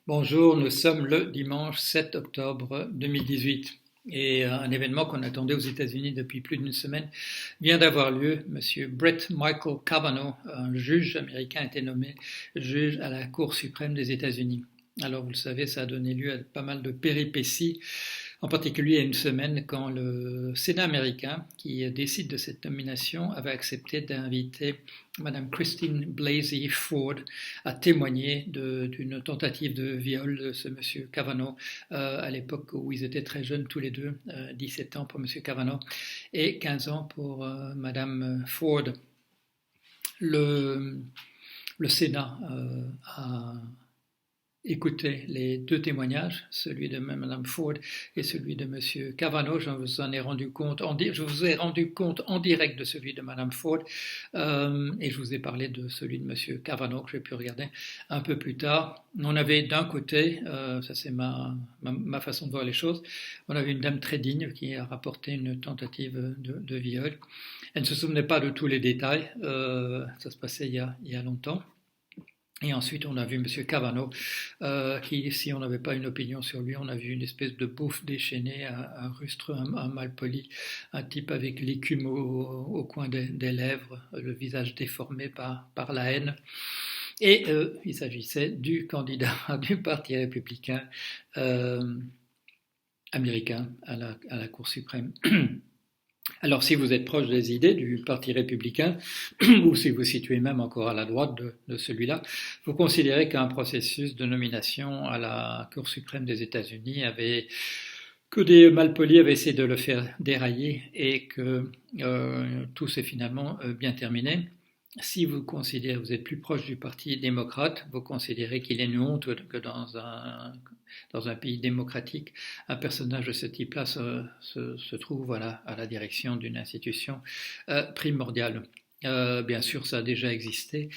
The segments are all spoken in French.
Bonjour, nous sommes le dimanche 7 octobre 2018 et un événement qu'on attendait aux États-Unis depuis plus d'une semaine vient d'avoir lieu. Monsieur Brett Michael Kavanaugh, un juge américain, a été nommé juge à la Cour suprême des États-Unis. Alors vous le savez, ça a donné lieu à pas mal de péripéties, en particulier il y a une semaine quand le Sénat américain, qui décide de cette nomination, avait accepté d'inviter Madame Christine Blasey Ford à témoigner d'une tentative de viol de ce monsieur Kavanaugh à l'époque où ils étaient très jeunes tous les deux, 17 ans pour monsieur Kavanaugh et 15 ans pour Madame Ford. Le, le Sénat a écoutez les deux témoignages, celui de Mme Ford et celui de M. Kavanaugh. Je vous ai rendu compte en direct de celui de Mme Ford et je vous ai parlé de celui de M. Kavanaugh que j'ai pu regarder un peu plus tard. On avait d'un côté, ça c'est ma façon de voir les choses, on avait une dame très digne qui a rapporté une tentative de viol. Elle ne se souvenait pas de tous les détails, ça se passait il y a longtemps. Et ensuite, on a vu M. Kavanaugh, qui, si on n'avait pas une opinion sur lui, on a vu une espèce de bouffe déchaîné, un rustre, un malpoli, un type avec l'écume au coin des lèvres, le visage déformé par la haine. Et il s'agissait du candidat du Parti républicain américain à la Cour suprême. Alors, si vous êtes proche des idées du Parti républicain, ou si vous situez même encore à la droite de celui-là, vous considérez qu'un processus de nomination à la Cour suprême des États-Unis que des malpolis avaient essayé de le faire dérailler et que tout s'est finalement bien terminé. Si vous vous êtes plus proche du Parti démocrate, vous considérez qu'il est une honte que dans un pays démocratique, un personnage de ce type-là se trouve à la direction d'une institution primordiale. Bien sûr, ça a déjà existé,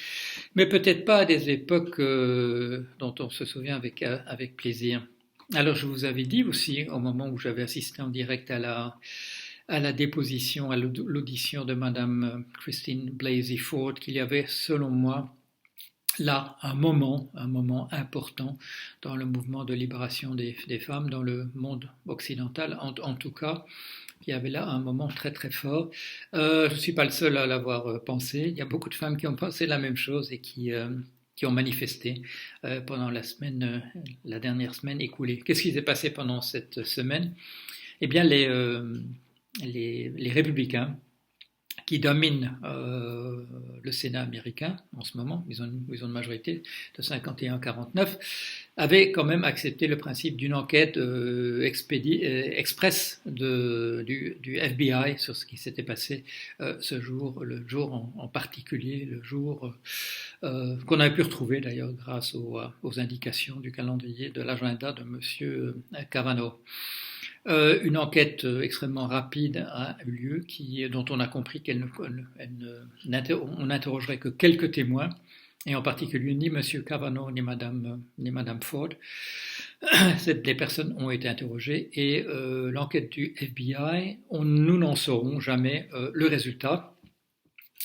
mais peut-être pas à des époques dont on se souvient avec plaisir. Alors, je vous avais dit aussi, au moment où j'avais assisté en direct à la déposition, à l'audition de Madame Christine Blasey Ford, qu'il y avait, selon moi, là un moment important dans le mouvement de libération des femmes dans le monde occidental, en tout cas. Il y avait là un moment très très fort. Je ne suis pas le seul à l'avoir pensé. Il y a beaucoup de femmes qui ont pensé la même chose et qui ont manifesté pendant la dernière semaine écoulée. Qu'est-ce qui s'est passé pendant cette semaine? Eh bien, les républicains qui dominent le Sénat américain en ce moment, ils ont une majorité de 51-49, avaient quand même accepté le principe d'une enquête express du FBI sur ce qui s'était passé le jour en particulier, le jour qu'on avait pu retrouver d'ailleurs grâce aux indications du calendrier de l'agenda de M. Kavanaugh. Une enquête extrêmement rapide a eu lieu, dont on a compris on n'interrogerait que quelques témoins, et en particulier ni M. Kavanaugh ni Mme Ford. Les personnes ont été interrogées et l'enquête du FBI, nous n'en saurons jamais le résultat.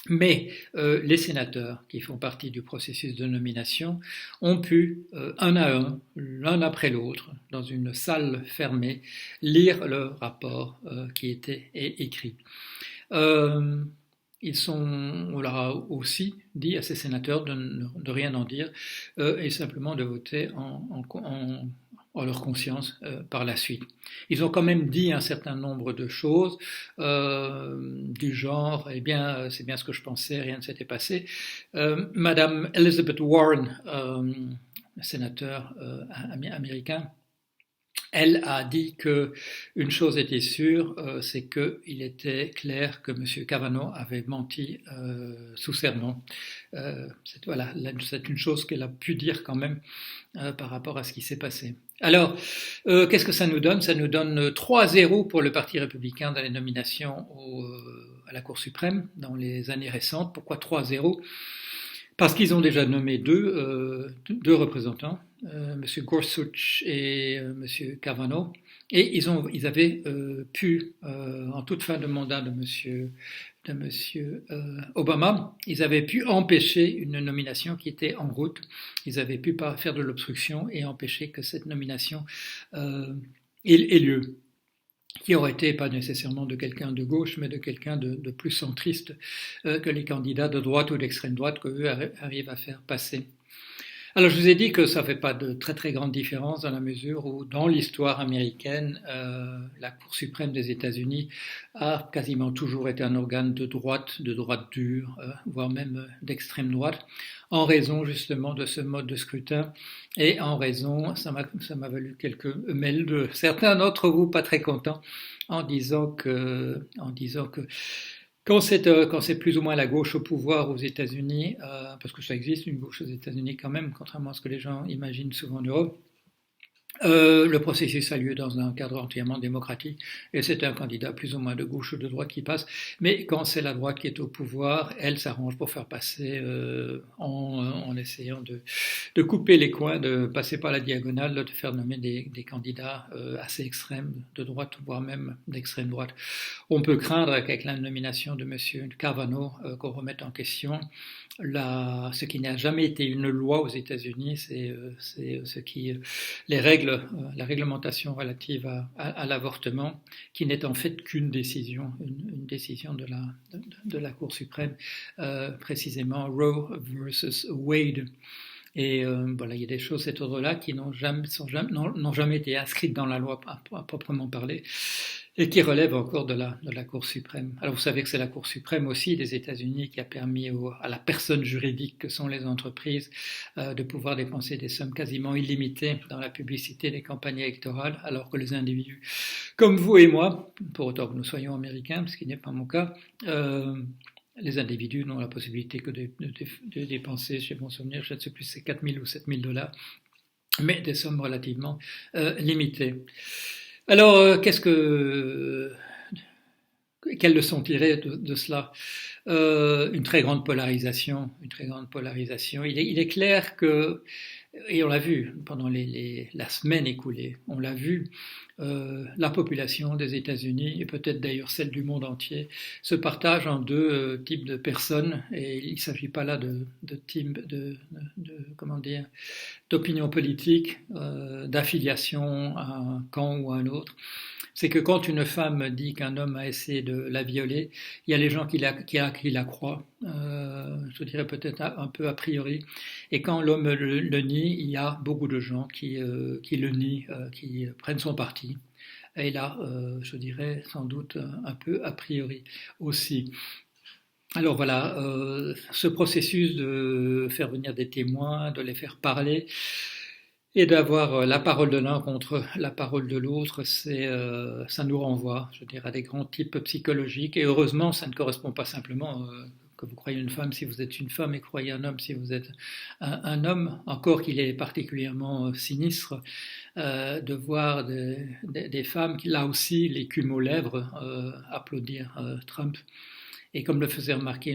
Mais les sénateurs qui font partie du processus de nomination ont pu, un à un, l'un après l'autre, dans une salle fermée, lire le rapport qui était écrit. On leur a aussi dit à ces sénateurs de rien en dire et simplement de voter en leur conscience par la suite. Ils ont quand même dit un certain nombre de choses du genre, eh bien, c'est bien ce que je pensais, rien ne s'était passé. Madame Elizabeth Warren, sénateur américain, elle a dit qu'une chose était sûre, c'est qu'il était clair que M. Kavanaugh avait menti sous serment. C'est une chose qu'elle a pu dire quand même par rapport à ce qui s'est passé. Alors, qu'est-ce que ça nous donne? Ça nous donne 3-0 pour le Parti républicain dans les nominations à la Cour suprême dans les années récentes. Pourquoi 3-0? Parce qu'ils ont déjà nommé deux représentants, M. Gorsuch et M. Kavanaugh, et ils avaient pu, en toute fin de mandat de Monsieur Obama, ils avaient pu empêcher une nomination qui était en route. Ils avaient pu pas faire de l'obstruction et empêcher que cette nomination ait lieu, qui aurait été pas nécessairement de quelqu'un de gauche, mais de quelqu'un de plus centriste que les candidats de droite ou d'extrême droite qu'eux arrivent à faire passer. Alors je vous ai dit que ça ne fait pas de très très grande différence dans la mesure où dans l'histoire américaine, la Cour suprême des États-Unis a quasiment toujours été un organe de droite dure, voire même d'extrême droite, en raison justement de ce mode de scrutin et en raison, ça m'a valu quelques mails de certains d'entre vous pas très contents en disant que quand c'est plus ou moins la gauche au pouvoir aux États-Unis, parce que ça existe une gauche aux États-Unis quand même, contrairement à ce que les gens imaginent souvent en Europe, le processus a lieu dans un cadre entièrement démocratique et c'est un candidat plus ou moins de gauche ou de droite qui passe. Mais quand c'est la droite qui est au pouvoir, elle s'arrange pour faire passer en essayant de couper les coins, de passer par la diagonale, de faire nommer des candidats assez extrêmes de droite, voire même d'extrême droite. On peut craindre qu'avec la nomination de M. Kavanaugh qu'on remette en question ce qui n'a jamais été une loi aux États-Unis, c'est les règles, la réglementation relative à l'avortement, qui n'est en fait qu'une décision, une décision de la Cour suprême, précisément Roe versus Wade. Et voilà, il y a des choses de cet ordre-là qui n'ont jamais été inscrites dans la loi à proprement parler, et qui relèvent encore de la Cour suprême. Alors vous savez que c'est la Cour suprême aussi des États-Unis qui a permis à la personne juridique que sont les entreprises de pouvoir dépenser des sommes quasiment illimitées dans la publicité des campagnes électorales, alors que les individus, comme vous et moi, pour autant que nous soyons américains, ce qui n'est pas mon cas, les individus n'ont la possibilité que de dépenser, chez mon souvenir, je ne sais plus si c'est 4 000 ou 7 000 $, mais des sommes relativement limitées. Alors, quelle leçon tirer de cela? Une très grande polarisation, Il est clair que, et on l'a vu pendant la semaine écoulée, on l'a vu, la population des États-Unis, et peut-être d'ailleurs celle du monde entier, se partage en deux types de personnes, et il ne s'agit pas là d'opinion politique, d'affiliation à un camp ou à un autre. C'est que quand une femme dit qu'un homme a essayé de la violer, il y a les gens qui la croient, je dirais peut-être un peu a priori, et quand l'homme le nie, il y a beaucoup de gens qui le nient, qui prennent son parti. Et là, je dirais sans doute un peu a priori aussi. Alors voilà, ce processus de faire venir des témoins, de les faire parler, et d'avoir la parole de l'un contre la parole de l'autre, ça nous renvoie, je dirais, à des grands types psychologiques. Et heureusement, ça ne correspond pas simplement que vous croyez une femme si vous êtes une femme et croyez un homme si vous êtes un homme. Encore qu'il est particulièrement sinistre de voir des femmes qui, là aussi, l'écume aux lèvres, applaudir Trump. Et comme le faisait remarquer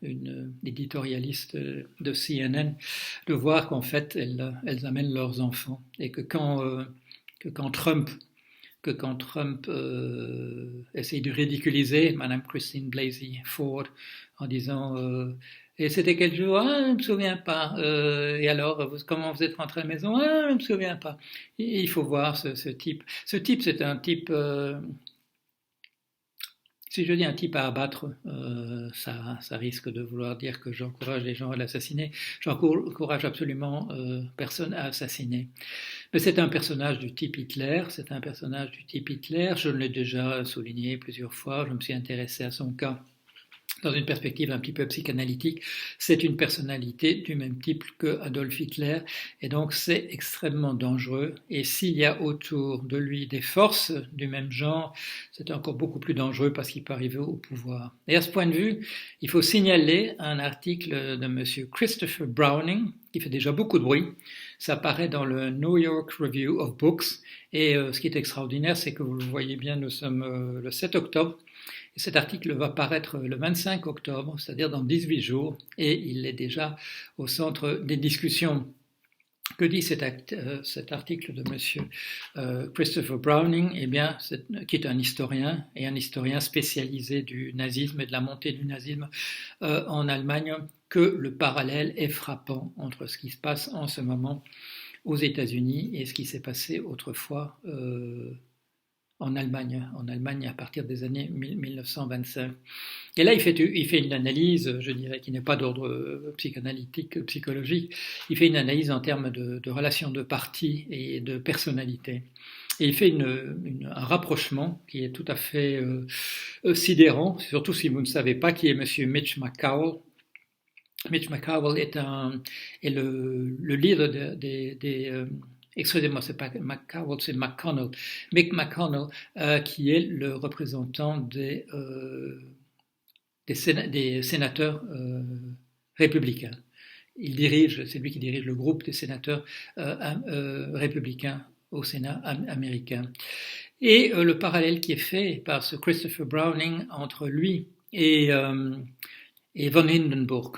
une éditorialiste de CNN, de voir qu'en fait, elles amènent leurs enfants. Et que quand Trump essaye de ridiculiser Madame Christine Blasey Ford en disant et c'était quel jour? Ah, je ne me souviens pas. Et alors, comment vous êtes rentré à la maison? Ah, je ne me souviens pas. Et il faut voir ce type. Ce type, c'est un type... si je dis un type à abattre, ça risque de vouloir dire que j'encourage les gens à l'assassiner. J'encourage absolument personne à assassiner. Mais c'est un personnage du type Hitler, Je l'ai déjà souligné plusieurs fois, je me suis intéressé à son cas dans une perspective un petit peu psychanalytique. C'est une personnalité du même type que Adolf Hitler, et donc c'est extrêmement dangereux. Et s'il y a autour de lui des forces du même genre, c'est encore beaucoup plus dangereux parce qu'il peut arriver au pouvoir. Et à ce point de vue, il faut signaler un article de monsieur Christopher Browning, qui fait déjà beaucoup de bruit. Ça apparaît dans le New York Review of Books, et ce qui est extraordinaire, c'est que vous le voyez bien, nous sommes le 7 octobre, et cet article va paraître le 25 octobre, c'est-à-dire dans 18 jours, et il est déjà au centre des discussions. Que dit cet article de Monsieur Christopher Browning? Eh bien, qui est un historien, et un historien spécialisé du nazisme et de la montée du nazisme en Allemagne, que le parallèle est frappant entre ce qui se passe en ce moment aux États-Unis et ce qui s'est passé autrefois en Allemagne à partir des années 1925. Et là, il fait une analyse, je dirais, qui n'est pas d'ordre psychanalytique, psychologique. Il fait une analyse en termes de relations de parti et de personnalité. Et il fait un rapprochement qui est tout à fait sidérant, surtout si vous ne savez pas qui est Monsieur Mitch McConnell. Mitch McConnell est le leader des excusez-moi, c'est pas McConnell, c'est McConnell. Mick McConnell, qui est le représentant des sénateurs républicains. C'est lui qui dirige le groupe des sénateurs républicains au Sénat américain. Et le parallèle qui est fait par ce Christopher Browning entre lui et von Hindenburg.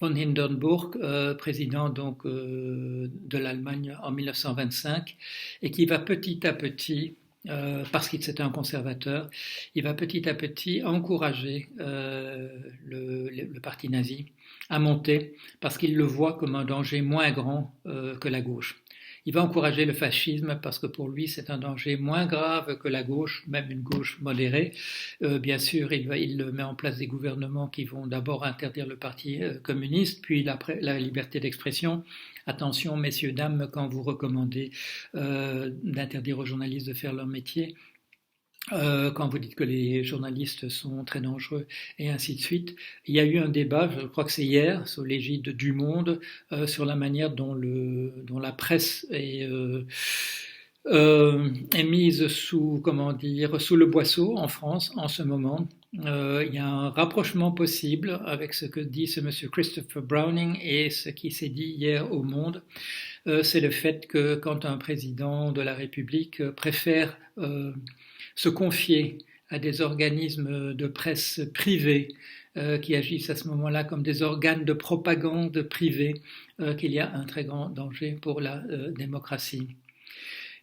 Von Hindenburg, président donc de l'Allemagne en 1925, et qui va petit à petit, parce qu'il c'était un conservateur, il va petit à petit encourager le parti nazi à monter, parce qu'il le voit comme un danger moins grand que la gauche. Il va encourager le fascisme parce que pour lui c'est un danger moins grave que la gauche, même une gauche modérée. Bien sûr, il met en place des gouvernements qui vont d'abord interdire le parti communiste, puis la liberté d'expression. Attention, messieurs, dames, quand vous recommandez d'interdire aux journalistes de faire leur métier, quand vous dites que les journalistes sont très dangereux et ainsi de suite. Il y a eu un débat, je crois que c'est hier, sous l'égide du Monde, sur la manière dont la presse est mise sous le boisseau en France en ce moment. Il y a un rapprochement possible avec ce que dit ce monsieur Christopher Browning et ce qui s'est dit hier au Monde. C'est le fait que quand un président de la République préfère se confier à des organismes de presse privés qui agissent à ce moment-là comme des organes de propagande privés, qu'il y a un très grand danger pour la démocratie.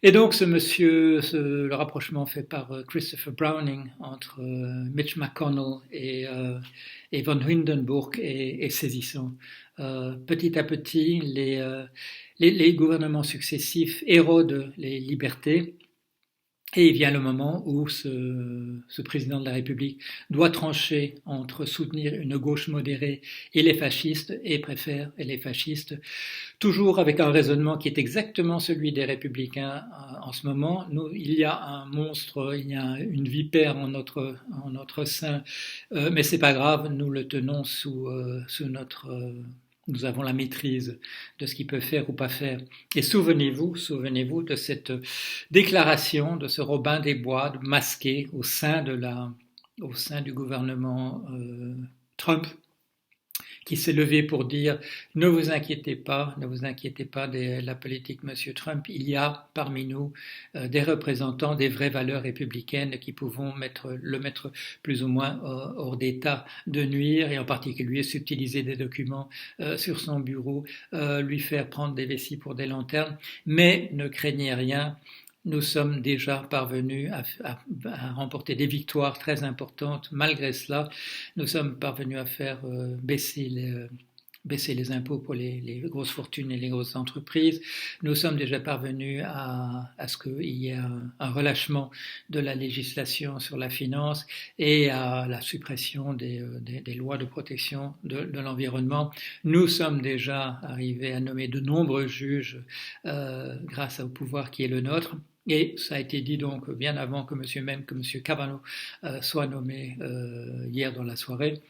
Et donc le rapprochement fait par Christopher Browning entre Mitch McConnell et von Hindenburg est saisissant. Petit à petit, les gouvernements successifs érodent les libertés. Et il vient le moment où ce président de la République doit trancher entre soutenir une gauche modérée et les fascistes, et préfère les fascistes, toujours avec un raisonnement qui est exactement celui des républicains en ce moment. Il y a un monstre, il y a une vipère en notre sein, mais c'est pas grave, nous le tenons sous notre... Nous avons la maîtrise de ce qu'il peut faire ou pas faire. Et souvenez-vous de cette déclaration de ce Robin des Bois masqué au sein du gouvernement Trump, qui s'est levé pour dire ne vous inquiétez pas de la politique Monsieur Trump, il y a parmi nous des représentants des vraies valeurs républicaines qui pouvons le mettre plus ou moins hors d'état de nuire, et en particulier subtiliser des documents sur son bureau, lui faire prendre des vessies pour des lanternes, mais ne craignez rien. Nous sommes déjà parvenus à remporter des victoires très importantes. Malgré cela, nous sommes parvenus à faire baisser les impôts pour les grosses fortunes et les grosses entreprises. Nous sommes déjà parvenus à ce qu'il y ait un relâchement de la législation sur la finance et à la suppression des lois de protection de l'environnement. Nous sommes déjà arrivés à nommer de nombreux juges grâce au pouvoir qui est le nôtre. Et ça a été dit donc bien avant que M. Kavanaugh soit nommé hier dans la soirée.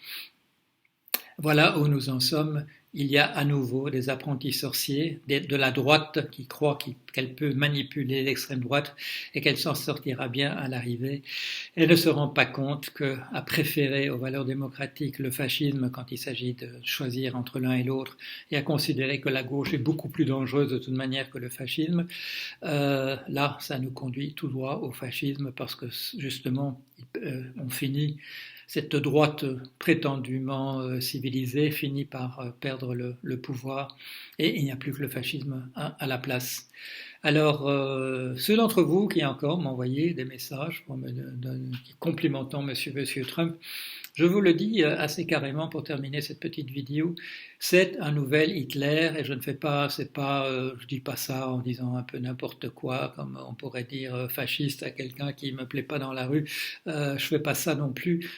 Voilà où nous en sommes. Il y a à nouveau des apprentis sorciers de la droite qui croient qu'elle peut manipuler l'extrême droite et qu'elle s'en sortira bien à l'arrivée. Elle ne se rend pas compte qu'à préférer aux valeurs démocratiques le fascisme quand il s'agit de choisir entre l'un et l'autre, et à considérer que la gauche est beaucoup plus dangereuse de toute manière que le fascisme, là, ça nous conduit tout droit au fascisme parce que justement, on finit. cette droite prétendument civilisée finit par perdre le pouvoir et il n'y a plus que le fascisme à la place. Alors, ceux d'entre vous qui encore m'envoyaient des messages complimentant monsieur Trump, je vous le dis assez carrément pour terminer cette petite vidéo, c'est un nouvel Hitler et je dis pas ça en disant un peu n'importe quoi, comme on pourrait dire fasciste à quelqu'un qui me plaît pas dans la rue. Je fais pas ça non plus.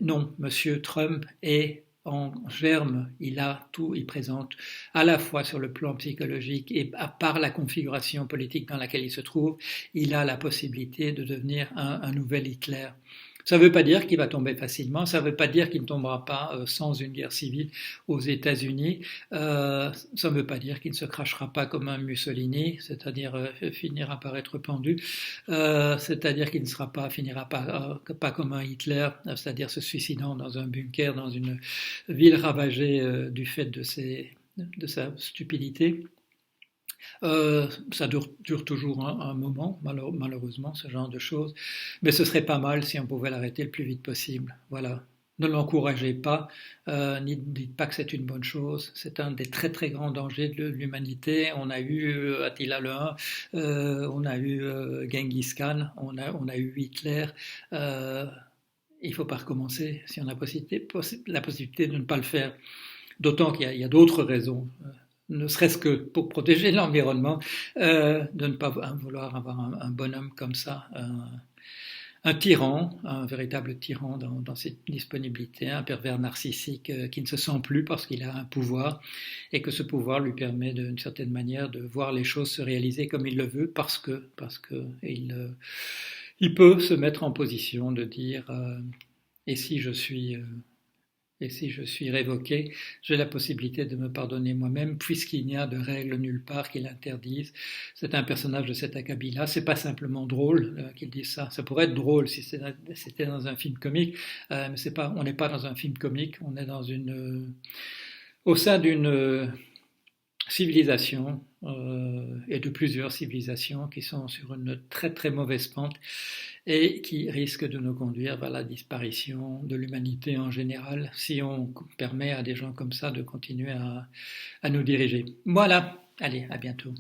Non, monsieur Trump est en germe, il présente à la fois sur le plan psychologique et par la configuration politique dans laquelle il se trouve, il a la possibilité de devenir un nouvel Hitler. Ça ne veut pas dire qu'il va tomber facilement, ça ne veut pas dire qu'il ne tombera pas sans une guerre civile aux États-Unis, ça ne veut pas dire qu'il ne se crachera pas comme un Mussolini, c'est-à-dire finira par être pendu, c'est-à-dire qu'il ne finira pas comme un Hitler, c'est-à-dire se suicidant dans un bunker, dans une ville ravagée du fait de sa stupidité. Ça dure toujours un moment, malheureusement, ce genre de choses. Mais ce serait pas mal si on pouvait l'arrêter le plus vite possible. Voilà. Ne l'encouragez pas, n'y dites pas que c'est une bonne chose. C'est un des très très grands dangers de l'humanité. On a eu Attila le Hun, on a eu Genghis Khan, on a eu Hitler. Il ne faut pas recommencer si on a la possibilité de ne pas le faire. D'autant qu'il y a d'autres raisons. Ne serait-ce que pour protéger l'environnement, de ne pas vouloir avoir un bonhomme comme ça, un tyran, un véritable tyran dans ses disponibilités, un pervers narcissique qui ne se sent plus parce qu'il a un pouvoir et que ce pouvoir lui permet d'une certaine manière de voir les choses se réaliser comme il le veut parce que il peut se mettre en position de dire et si je suis révoqué, j'ai la possibilité de me pardonner moi-même, puisqu'il n'y a de règles nulle part qui l'interdisent. C'est un personnage de cet acabit-là. C'est pas simplement drôle qu'il dise ça. Ça pourrait être drôle si c'était dans un film comique, mais on n'est pas dans un film comique. On est au sein d'une civilisation et de plusieurs civilisations qui sont sur une très très mauvaise pente et qui risquent de nous conduire vers la disparition de l'humanité en général si on permet à des gens comme ça de continuer à nous diriger. Voilà, allez, à bientôt.